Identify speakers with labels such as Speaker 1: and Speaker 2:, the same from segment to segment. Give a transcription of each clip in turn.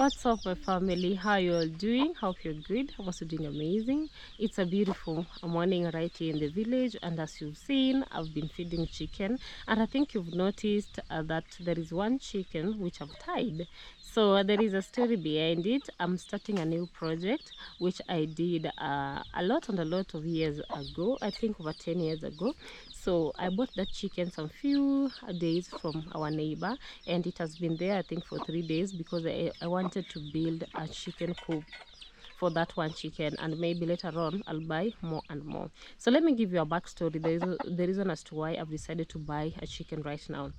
Speaker 1: What's up, my family? How you all doing? Hope you're good. I'm also doing amazing. It's a beautiful morning right here in the village, and as you've seen, I've been feeding chicken, and I think you've noticed that there is one chicken which I've tied. So there is a story behind it. I'm starting a new project which I did a lot of years ago. I think over 10 years ago. So I bought that chicken some few days from our neighbor, and it has been there I think for 3 days because I wanted to build a chicken coop for that one chicken, and maybe later on I'll buy more and more. So let me give you a backstory. The reason as to why I've decided to buy a chicken right now.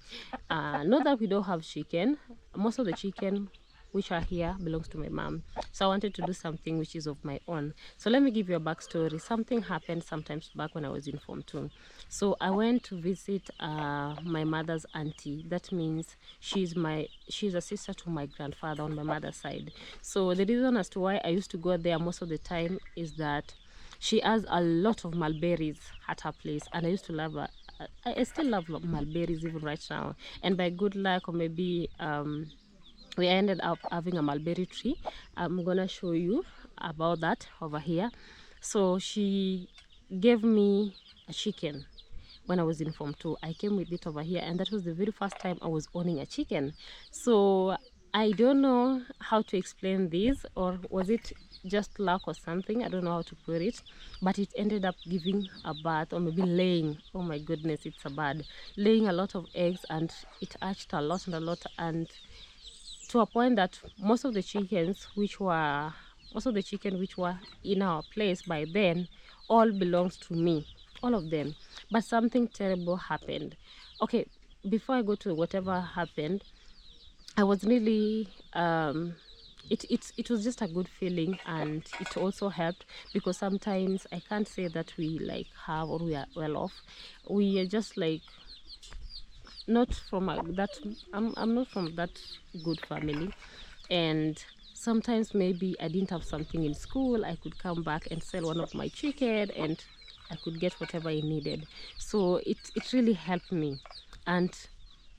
Speaker 1: Not that we don't have chicken. Most of the chicken which are here belongs to my mom, so I wanted to do something which is of my own. So let me give you a backstory. Something happened sometimes back when I was in Form 2. So I went to visit my mother's auntie. That means she's a sister to my grandfather on my mother's side. So the reason as to why I used to go there most of the time is that she has a lot of mulberries at her place, and I used to love her. I still love mulberries even right now, and by good luck, or maybe we ended up having a mulberry tree. I'm gonna show you about that over here. So she gave me a chicken when I was in Form 2. I came with it over here, and that was the very first time I was owning a chicken. So I don't know how to explain this, or was it just luck or something? I don't know how to put it, but it ended up giving a birth, or maybe laying. Oh my goodness, it's a bird laying a lot of eggs, and it hatched a lot, and to a point that most of the chicken which were in our place by then all belongs to me, all of them. But something terrible happened. Okay, before I go to whatever happened, I was really it was just a good feeling, and it also helped because sometimes I can't say that we like have or we are well off. We are just like not from I'm not from that good family, and sometimes maybe I didn't have something in school. I could come back and sell one of my chicken, and I could get whatever I needed. So it really helped me, and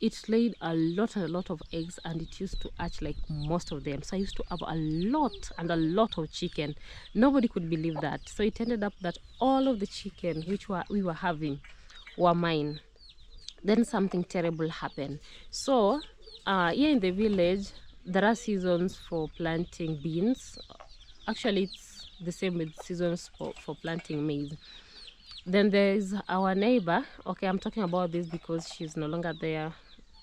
Speaker 1: it laid a lot of eggs, and it used to hatch like most of them. So I used to have a lot of chicken. Nobody could believe that. So it ended up that all of the chicken which we were having were mine. Then something terrible happened. So here in the village there are seasons for planting beans. Actually, it's the same with seasons for planting maize. Then there is our neighbor. Okay, I'm talking about this because she's no longer there.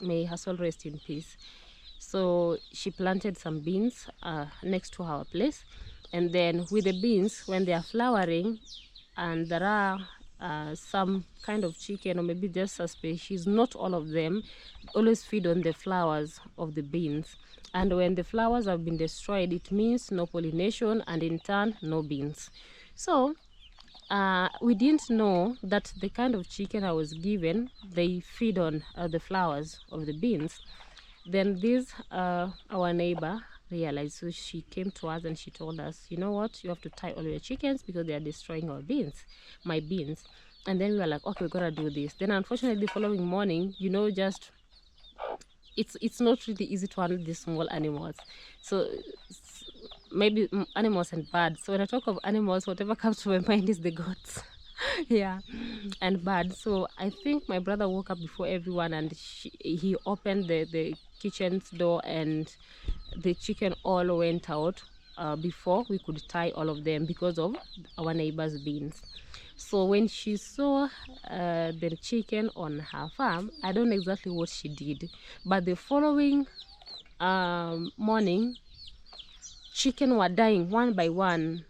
Speaker 1: May her soul rest in peace. So she planted some beans next to our place, and then with the beans, when they are flowering and there are some kind of chicken, or maybe just a species, not all of them, always feed on the flowers of the beans. And when the flowers have been destroyed, it means no pollination, and in turn no beans. So we didn't know that the kind of chicken I was given, they feed on the flowers of the beans. Then this our neighbor realized, so she came to us and she told us, you know what, you have to tie all your chickens because they are destroying our beans, my beans. And then we were like, okay, we're gonna do this. Then unfortunately the following morning, you know, just it's not really easy to handle these small animals. So maybe animals and birds. So when I talk of animals, whatever comes to my mind is the goats. Yeah, and birds. So I think my brother woke up before everyone, and he opened the kitchen's door, and the chicken all went out before we could tie all of them because of our neighbor's beans. So when she saw the chicken on her farm, I don't know exactly what she did, but the following morning, chicken were dying one by one,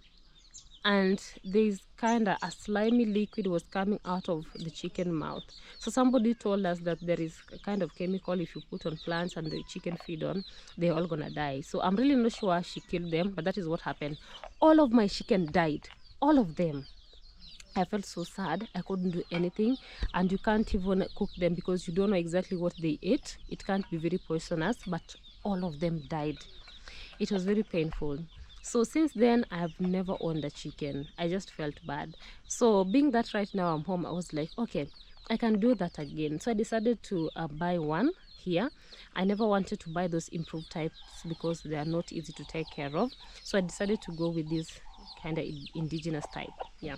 Speaker 1: and there's kind of a slimy liquid was coming out of the chicken mouth. So somebody told us that there is a kind of chemical, if you put on plants and the chicken feed on, they're all gonna die. So I'm really not sure she killed them, but that is what happened. All of my chicken died, all of them. I felt so sad. I couldn't do anything, and you can't even cook them because you don't know exactly what they ate. It can't be very poisonous, but all of them died. It was very painful. So since then, I have never owned a chicken. I just felt bad. So being that right now I'm home, I was like, okay, I can do that again. So I decided to buy one here. I never wanted to buy those improved types because they are not easy to take care of, so I decided to go with this kind of indigenous type. Yeah,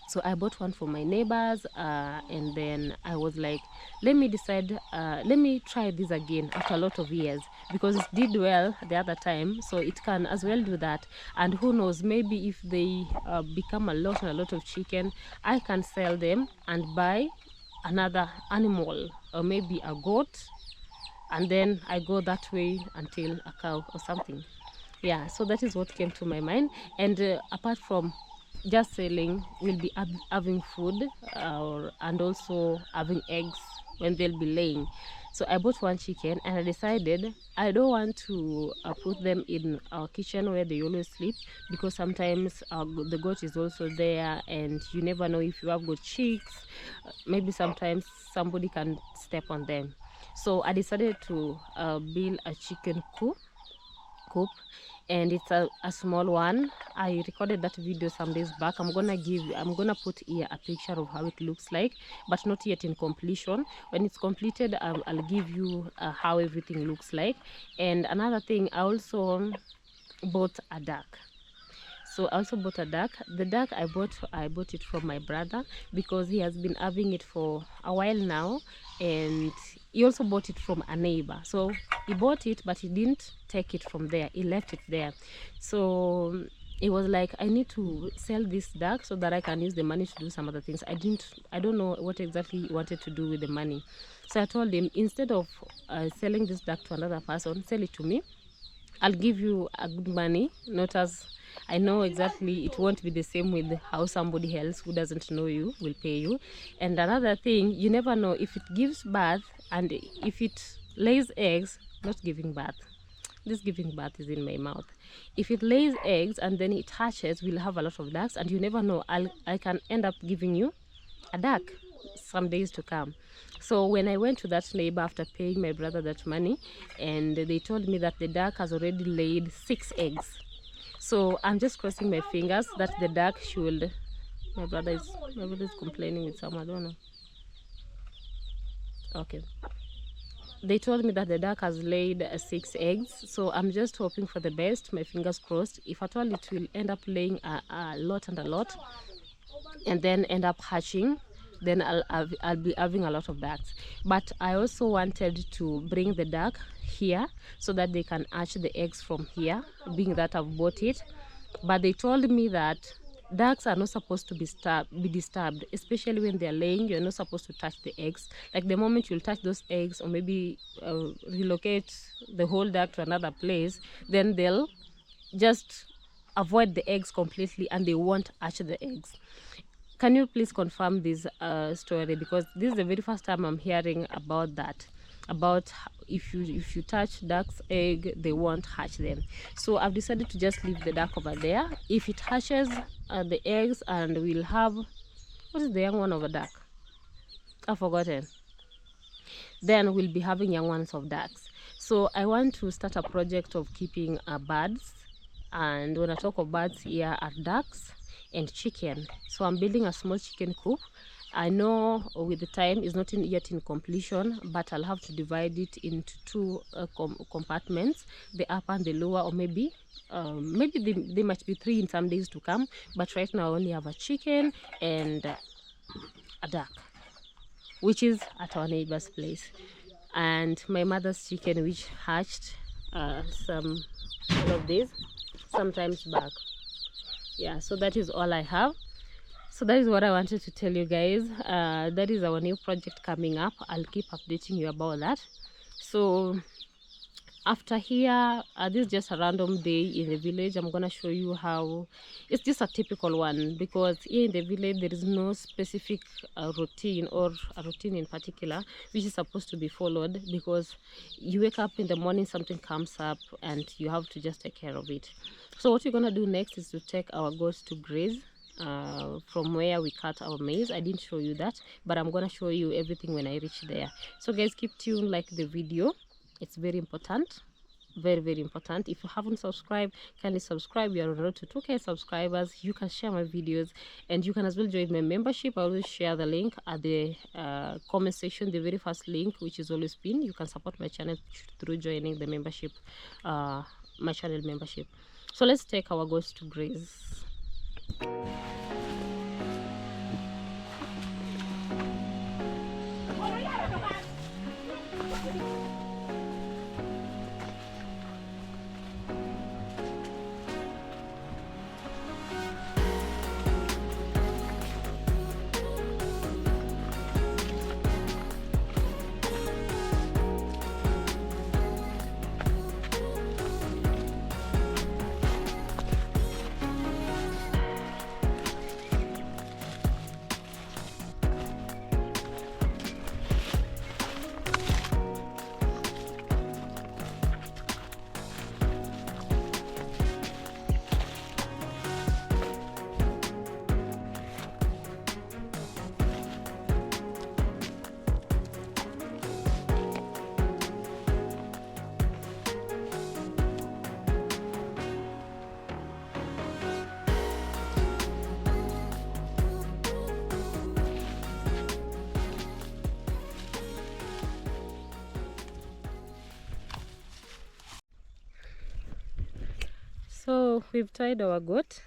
Speaker 1: so I bought one for my neighbors, and then I was like, let me try this again after a lot of years, because it did well the other time, so it can as well do that. And who knows, maybe if they become a lot of chicken, I can sell them and buy another animal, or maybe a goat, and then I go that way until a cow or something. Yeah, so that is what came to my mind. And apart from just selling, we'll be having food, and also having eggs when they'll be laying. So I bought one chicken, and I decided I don't want to put them in our kitchen where they always sleep, because sometimes the goat is also there, and you never know, if you have got chicks, maybe sometimes somebody can step on them. So I decided to build a chicken coop, and it's a small one. I recorded that video some days back. I'm gonna put here a picture of how it looks like, but not yet in completion. When it's completed, I'll give you how everything looks like. And another thing, I also bought a duck. So I also bought a duck. The duck I bought it from my brother, because he has been having it for a while now, and he also bought it from a neighbor. So he bought it, but he didn't take it from there, he left it there. So it was like, I need to sell this duck so that I can use the money to do some other things. I don't know what exactly he wanted to do with the money. So I told him, instead of selling this duck to another person, sell it to me. I'll give you a good money, not as, I know exactly it won't be the same with how somebody else who doesn't know you will pay you. And another thing, you never know if it gives birth, and if it lays eggs, not giving birth, this giving birth is in my mouth. If it lays eggs and then it hatches, we'll have a lot of ducks, and you never know, I can end up giving you a duck some days to come. So when I went to that neighbor after paying my brother that money, and they told me that the duck has already laid 6 eggs. So I'm just crossing my fingers that the duck should, my brother is complaining with someone, I don't know. Okay, they told me that the duck has laid 6 eggs, so I'm just hoping for the best, my fingers crossed. If at all it will end up laying a lot, and then end up hatching, then I'll be having a lot of ducks. But I also wanted to bring the duck here so that they can hatch the eggs from here, being that I've bought it. But they told me that ducks are not supposed to be disturbed, especially when they're laying. You're not supposed to touch the eggs. Like the moment you'll touch those eggs, or maybe relocate the whole duck to another place, then they'll just avoid the eggs completely, and they won't hatch the eggs. Can you please confirm this story, because this is the very first time I'm hearing about that, about if you touch duck's egg, they won't hatch them. So I've decided to just leave the duck over there. If it hatches the eggs, and we'll have, what is the young one of a duck, I've forgotten, then we'll be having young ones of ducks. So I want to start a project of keeping birds, and when I talk of birds here are ducks and chicken. So I'm building a small chicken coop. I know with the time it's not yet in completion, but I'll have to divide it into 2 compartments, the upper and the lower, or maybe they might be 3 in some days to come. But right now I only have a chicken and a duck, which is at our neighbor's place, and my mother's chicken, which hatched some of these sometimes back. Yeah, so that is all I have. So that is what I wanted to tell you guys. That is our new project coming up. I'll keep updating you about that. So after here, this is just a random day in the village. I'm gonna show you how it's just a typical one, because here in the village there is no specific routine, or a routine in particular which is supposed to be followed, because you wake up in the morning, something comes up, and you have to just take care of it. So what we're gonna do next is to take our goats to graze from where we cut our maize. I didn't show you that, but I'm gonna show you everything when I reach there. So guys, keep tuned, like the video, it's very important. very, very important. If you haven't subscribed, kindly subscribe. We are on the road to 2K subscribers. You can share my videos, and you can as well join my membership. I always share the link at the comment section, the very first link, which is always pinned. You can support my channel through joining the membership, my channel membership. So let's take our goats to graze. So we've tied our goat.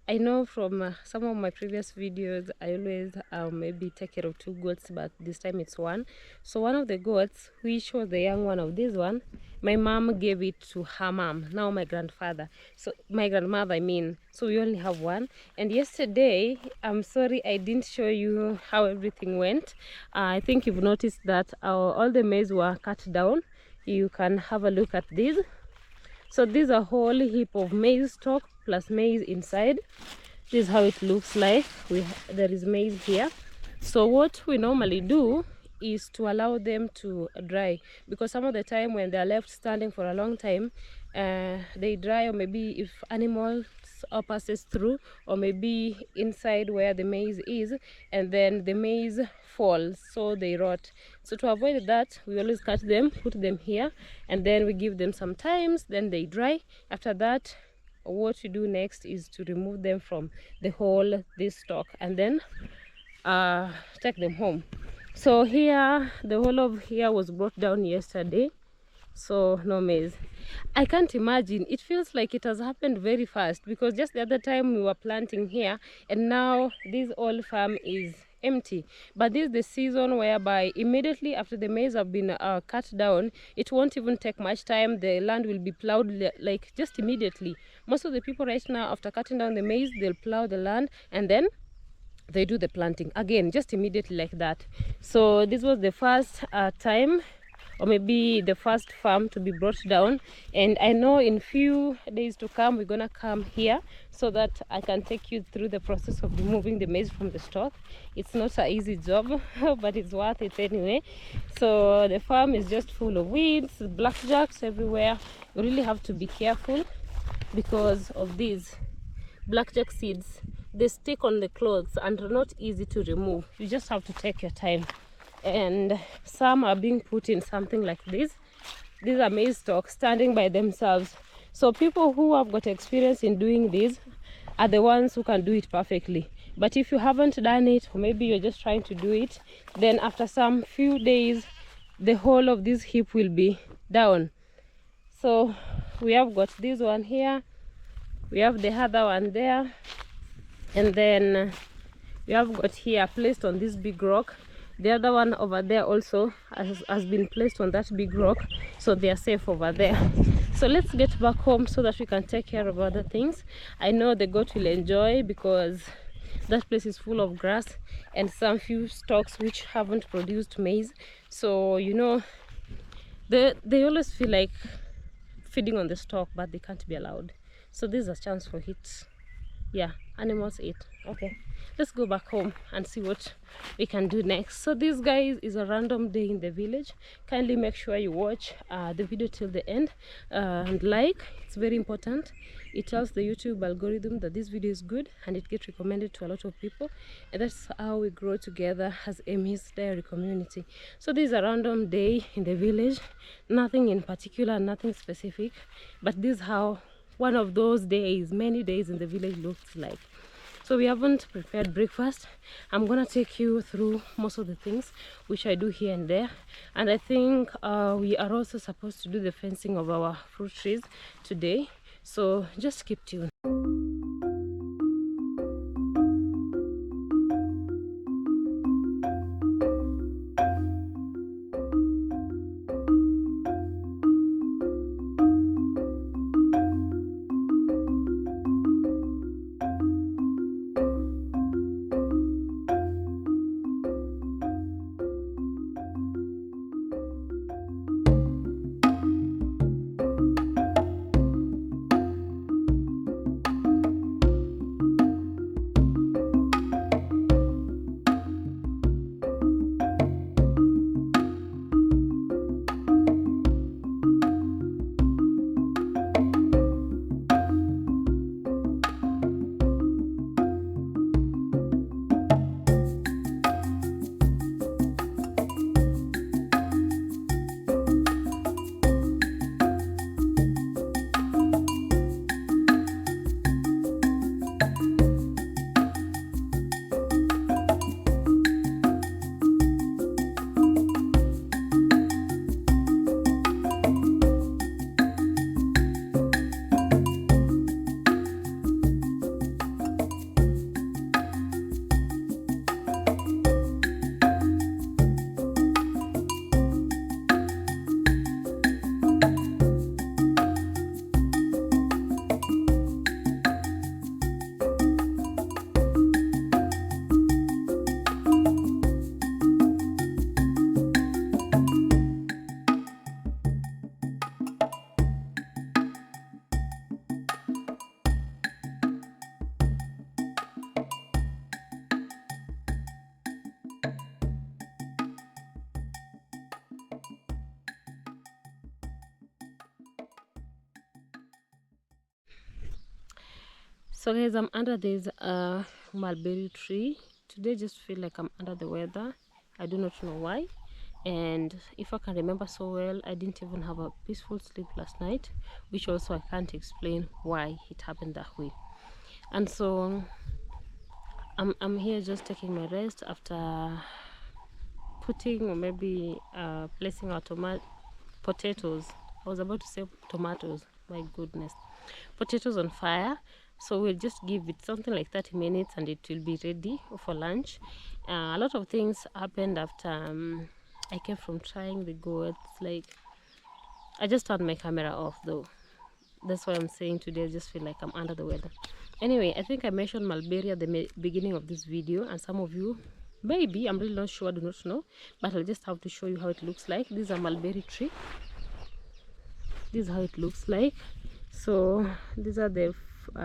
Speaker 1: I know from some of my previous videos I always maybe take care of 2 goats, but this time it's 1. So one of the goats, which was the young one of this one, my mom gave it to her mom, now my grandfather, so my grandmother I mean. So we only have 1. And yesterday, I'm sorry I didn't show you how everything went. I think you've noticed that all the maize were cut down. You can have a look at this. So this is a whole heap of maize stalk plus maize inside. This is how it looks like. There is maize here. So what we normally do is to allow them to dry, because some of the time when they are left standing for a long time, they dry, or maybe if animals passes through, or maybe inside where the maize is, and then the maize falls, so they rot. So to avoid that, we always cut them, put them here, and then we give them some times, then they dry. After that, what we do next is to remove them from the whole this stalk, and then take them home. So here, the whole of here was brought down yesterday, so no maize. I can't imagine, it feels like it has happened very fast, because just the other time we were planting here, and now this whole farm is empty. But this is the season whereby immediately after the maize have been cut down, it won't even take much time. The land will be plowed like just immediately. Most of the people right now, after cutting down the maize, they'll plow the land, and then they do the planting again just immediately like that. So this was the first time, or maybe the first farm to be brought down, and I know in few days to come we're gonna come here so that I can take you through the process of removing the maize from the stalk. It's not an easy job but it's worth it anyway. So the farm is just full of weeds, blackjacks everywhere. You really have to be careful because of these blackjack seeds. They stick on the clothes and are not easy to remove. You just have to take your time. And some are being put in something like this. These are maize stalks standing by themselves. So people who have got experience in doing this are the ones who can do it perfectly. But if you haven't done it, or maybe you're just trying to do it, then after some few days, the whole of this heap will be down. So we have got this one here, we have the other one there, and then we have got here placed on this big rock. The other one over there also has been placed on that big rock, so they are safe over there. So let's get back home so that we can take care of other things. I know the goat will enjoy because that place is full of grass and some few stalks which haven't produced maize. So you know, they always feel like feeding on the stalk, but they can't be allowed. So this is a chance for it. Yeah, animals eat. Okay, let's go back home and see what we can do next. So this, guys, is a random day in the village. Kindly make sure you watch the video till the end, and like, it's very important. It tells the YouTube algorithm that this video is good and it gets recommended to a lot of people, and that's how we grow together as Amy's Diary community. So this is a random day in the village, nothing in particular, nothing specific, but this is how one of those days, many days in the village, looks like. So we haven't prepared breakfast. I'm gonna take you through most of the things which I do here and there, and I think we are also supposed to do the fencing of our fruit trees today, so just keep tuned. So guys, I'm under this mulberry tree today. Just feel like I'm under the weather. I do not know why, and if I can remember so well, I didn't even have a peaceful sleep last night, which also I can't explain why it happened that way. And so I'm here just taking my rest after putting, or maybe placing our potatoes. I was about to say tomatoes, my goodness, potatoes on fire. So we'll just give it something like 30 minutes and it will be ready for lunch. A lot of things happened after I came from trying the goats. Like, I just turned my camera off though. That's why I'm saying today I just feel like I'm under the weather. Anyway, I think I mentioned mulberry at the beginning of this video, and some of you, maybe, I'm really not sure, do not know, but I'll just have to show you how it looks like. This is a mulberry tree. This is how it looks like. So these are the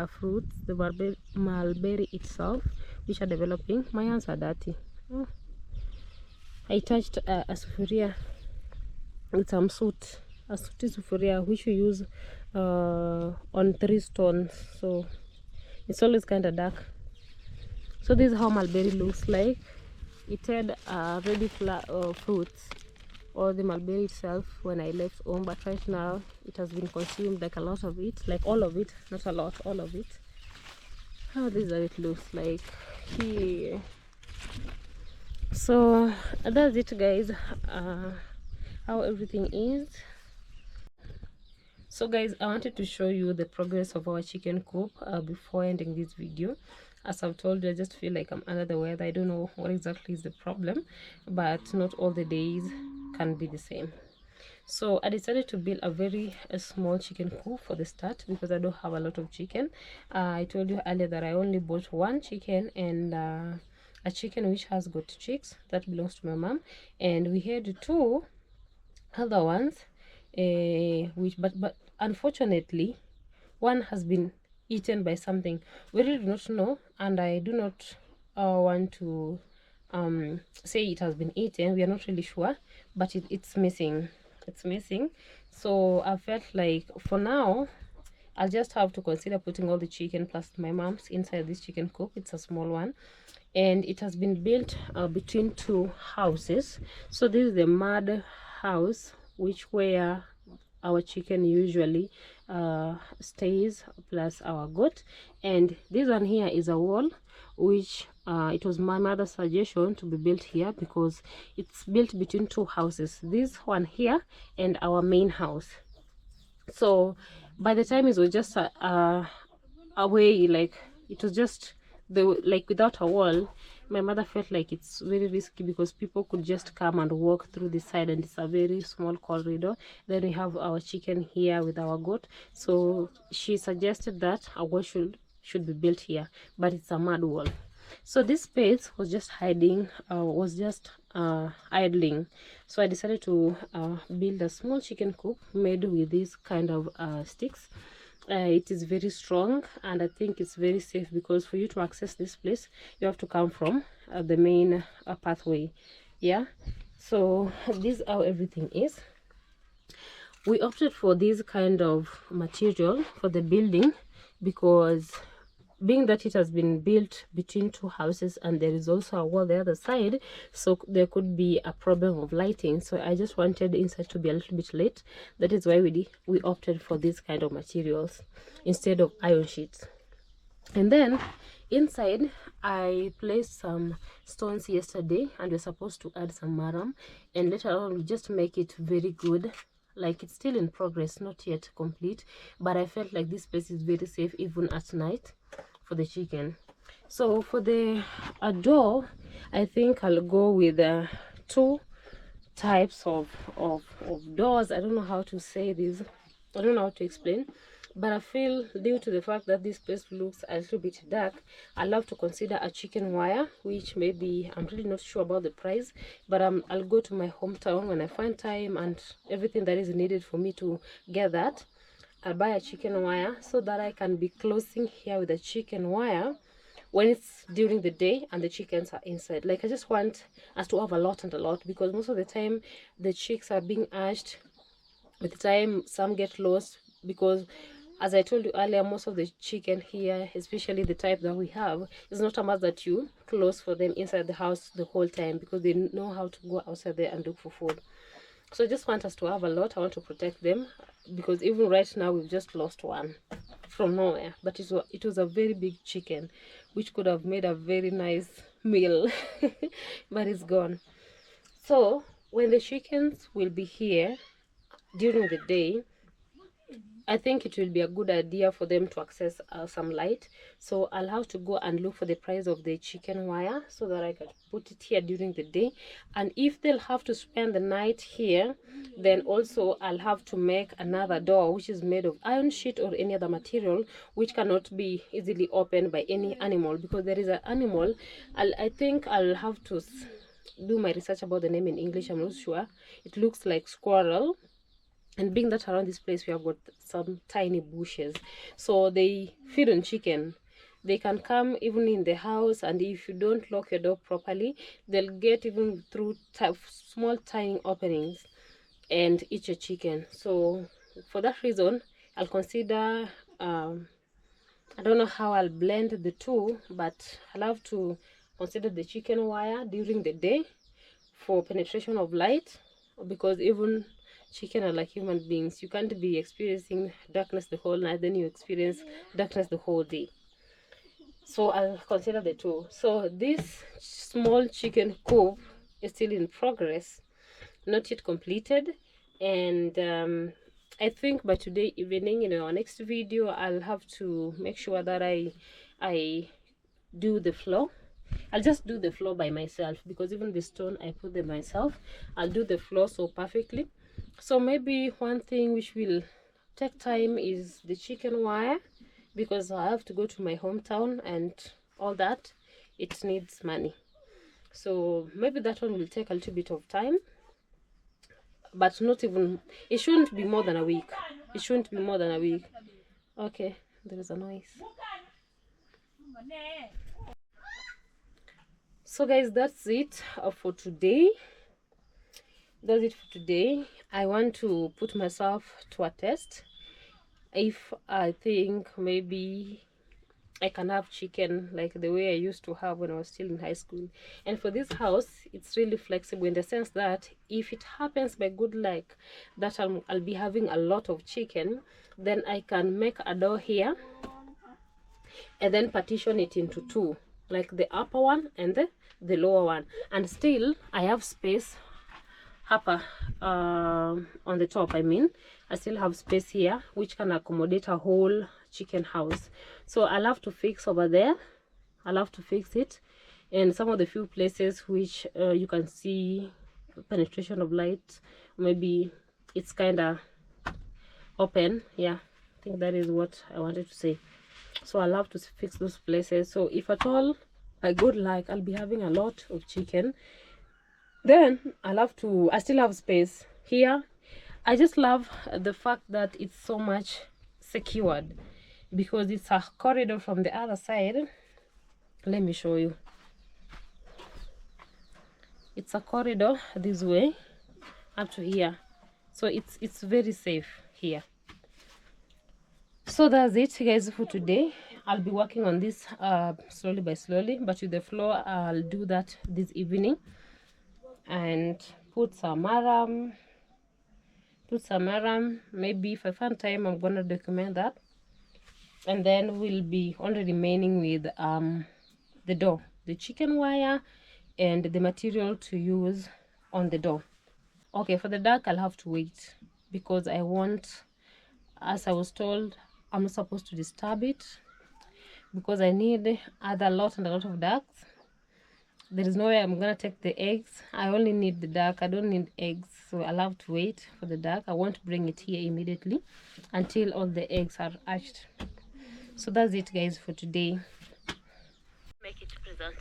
Speaker 1: fruits, the mulberry itself, which are developing. My hands are dirty. Oh. I touched a sufuria with some soot, a sooty sufuria, which we use on 3 stones, so it's always kind of dark. So this is how mulberry looks like. It had ready fruits, or the mulberry itself, when I left home, but right now it has been consumed, like a lot of it, like all of it, not a lot, all of it. How this is how it looks like here. So that's it, guys, how everything is. So guys, I wanted to show you the progress of our chicken coop before ending this video. As I've told you, I just feel like I'm under the weather. I don't know what exactly is the problem, but not all the days can be the same. So I decided to build a small chicken coop for the start, because I don't have a lot of chicken. I told you earlier that I only bought 1 chicken, and a chicken which has got chicks that belongs to my mom, and we had 2 other ones, which but unfortunately one has been eaten by something. We really do not know, and I do not want to say it has been eaten. We are not really sure, but it's missing. It's missing. So I felt like for now I'll just have to consider putting all the chicken plus my mom's inside this chicken coop. It's a small one, and it has been built between two houses. So this is the mud house, which where our chicken usually stays, plus our goat. And this one here is a wall, which it was my mother's suggestion to be built here because it's built between two houses, this one here and our main house. So by the time it was just away, like it was just the like without a wall, my mother felt like it's very risky because people could just come and walk through the side, and it's a very small corridor. Then we have our chicken here with our goat, so she suggested that a wall should be built here, but it's a mud wall. So this space was just hiding, idling. So I decided to build a small chicken coop made with this kind of sticks. It is very strong, and I think it's very safe because for you to access this place you have to come from the main pathway. Yeah, so this is how everything is. We opted for this kind of material for the building because being that it has been built between two houses and there is also a wall the other side, so there could be a problem of lighting. So I just wanted inside to be a little bit lit. That is why we opted for this kind of materials instead of iron sheets. And then inside I placed some stones yesterday, and we're supposed to add some maram, and later on we just make it very good. Like it's still in progress, not yet complete, but I felt like this place is very safe even at night for the chicken. So for the door, I think I'll go with two types of doors. I don't know how to say this, I don't know how to explain, but I feel due to the fact that this place looks a little bit dark, I love to consider a chicken wire, which maybe I'm really not sure about the price, but I'll go to my hometown when I find time and everything that is needed for me to get that. I'll buy a chicken wire so that I can be closing here with a chicken wire when it's during the day and the chickens are inside. Like I just want us to have a lot and a lot, because most of the time the chicks are being hatched. With the time some get lost, because as I told you earlier, most of the chicken here, especially the type that we have, is not a must that you close for them inside the house the whole time, because they know how to go outside there and look for food. So I just want us to have a lot. I want to protect them, because even right now we've just lost one from nowhere, but it was a very big chicken which could have made a very nice meal but it's gone. So when the chickens will be here during the day, I think it will be a good idea for them to access some light. So I'll have to go and look for the price of the chicken wire so that I can put it here during the day. And if they'll have to spend the night here, then also I'll have to make another door which is made of iron sheet or any other material which cannot be easily opened by any animal, because there is an animal. I think I'll have to do my research about the name in English. I'm not sure. It looks like squirrel. And being that around this place we have got some tiny bushes, so they feed on chicken. They can come even in the house, and if you don't lock your door properly, they'll get even through small tiny openings and eat your chicken. So for that reason, I'll consider I don't know how I'll blend the two, but I'll have to consider the chicken wire during the day for penetration of light, because even chicken are like human beings. You can't be experiencing darkness the whole night, then you experience darkness the whole day. So I'll consider the two. So this small chicken coop is still in progress, not yet completed, and I think by today evening in our next video I'll have to make sure that I do the floor. I'll just do the floor by myself, because even the stone I put them myself. I'll do the floor so perfectly. So maybe one thing which will take time is the chicken wire, because I have to go to my hometown and all that. It needs money. So maybe that one will take a little bit of time, but not even, it shouldn't be more than a week. It shouldn't be more than a week. Okay, there is a noise. So guys, that's it for today. That's it for today. I want to put myself to a test if I think maybe I can have chicken like the way I used to have when I was still in high school. And for this house, it's really flexible in the sense that if it happens by good luck that I'll be having a lot of chicken, then I can make a door here and then partition it into two, like the upper one and the lower one, and still I have space upper on the top. I mean, I still have space here which can accommodate a whole chicken house. So I'll have to fix over there. I'll have to fix it, and some of the few places which you can see penetration of light, maybe it's kind of open. Yeah, I think that is what I wanted to say. So I'll have to fix those places. So if at all by good luck I'll be having a lot of chicken, then I still have space here. I just love the fact that it's so much secured because it's a corridor from the other side. Let me show you. It's a corridor this way up to here, so it's very safe here. So that's it guys for today. I'll be working on this slowly by slowly, but with the floor I'll do that this evening and put some aram. Maybe if I find time I'm gonna document that, and then we'll be only remaining with the door, the chicken wire and the material to use on the door. Okay, for the dark I'll have to wait because I want, as I was told, I'm not supposed to disturb it because I need a lot of ducks. There is no way I'm gonna take the eggs. I only need the duck. I don't need eggs, so I'll have to wait for the duck. I won't bring it here immediately until all the eggs are hatched. So that's it guys for today.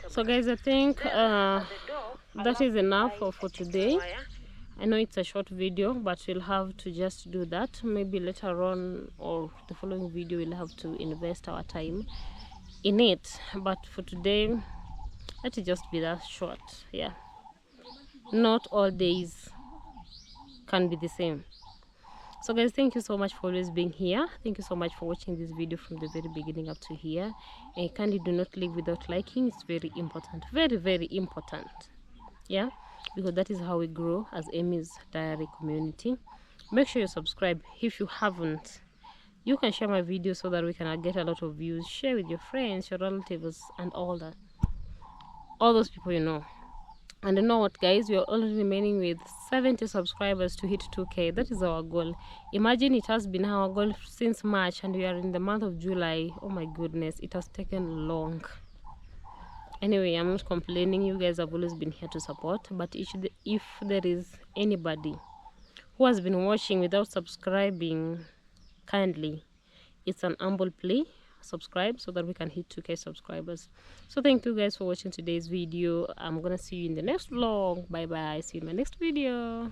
Speaker 1: So guys, I think that is enough for today. I know it's a short video, but we'll have to just do that. Maybe later on or the following video we'll have to invest our time in it, but for today let it just be that short. Yeah, not all days can be the same. So guys, thank you so much for always being here. Thank you so much for watching this video from the very beginning up to here, and kindly do not leave without liking. It's very important, very important. Yeah, because that is how we grow as Amy's Diary community. Make sure you subscribe if you haven't. You can share my video so that we can get a lot of views. Share with your friends, your relatives, and all that, all those people you know. And you know what guys, we are only remaining with 70 subscribers to hit 2k. That is our goal. Imagine, it has been our goal since March and we are in the month of July. Oh my goodness, it has taken long. Anyway, I'm not complaining. You guys have always been here to support, but if there is anybody who has been watching without subscribing, kindly, it's an humble plea, subscribe so that we can hit 2k subscribers. So thank you guys for watching today's video. I'm gonna see you in the next vlog. Bye bye. See you in my next video.